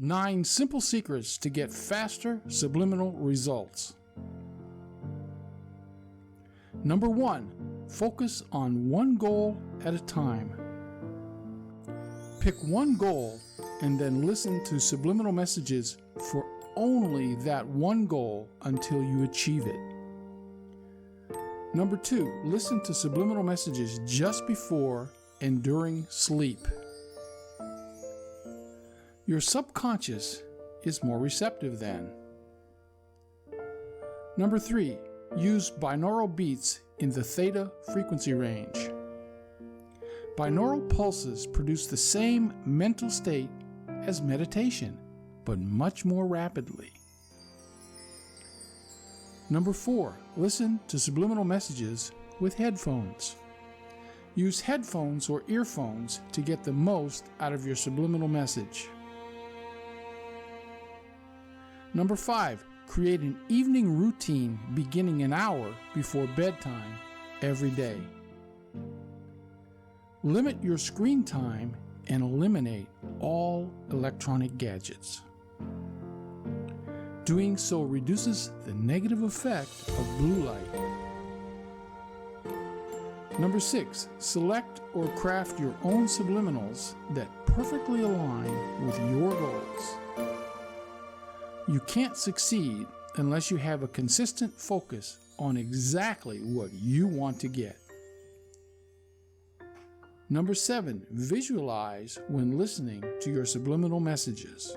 9 simple secrets to get faster subliminal results. Number 1, focus on one goal at a time. Pick one goal and then listen to subliminal messages for only that one goal until you achieve it. Number 2, listen to subliminal messages just before and during sleep. Your subconscious is more receptive then. Number 3, use binaural beats in the theta frequency range. Binaural pulses produce the same mental state as meditation, but much more rapidly. Number 4, listen to subliminal messages with headphones. Use headphones or earphones to get the most out of your subliminal message. Number 5, create an evening routine beginning an hour before bedtime every day. Limit your screen time and eliminate all electronic gadgets. Doing so reduces the negative effect of blue light. Number 6, select or craft your own subliminals that perfectly align with your goals. You can't succeed unless you have a consistent focus on exactly what you want to get. Number 7, visualize when listening to your subliminal messages.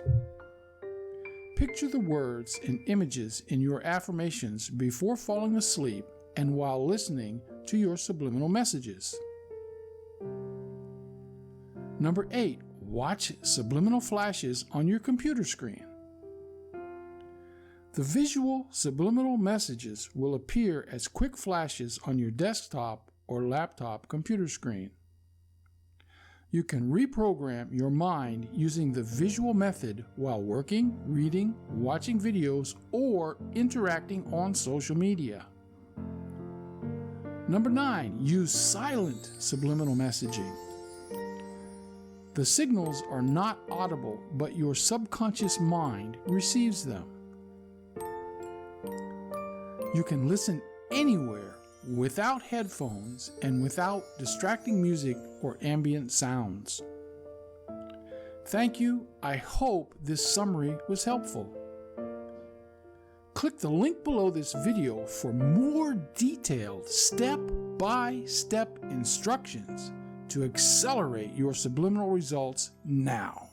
Picture the words and images in your affirmations before falling asleep and while listening to your subliminal messages. Number 8, watch subliminal flashes on your computer screen. The visual subliminal messages will appear as quick flashes on your desktop or laptop computer screen. You can reprogram your mind using the visual method while working, reading, watching videos, or interacting on social media. Number 9, use silent subliminal messaging. The signals are not audible, but your subconscious mind receives them. You can listen anywhere without headphones and without distracting music or ambient sounds. Thank you. I hope this summary was helpful. Click the link below this video for more detailed step-by-step instructions to accelerate your subliminal results now.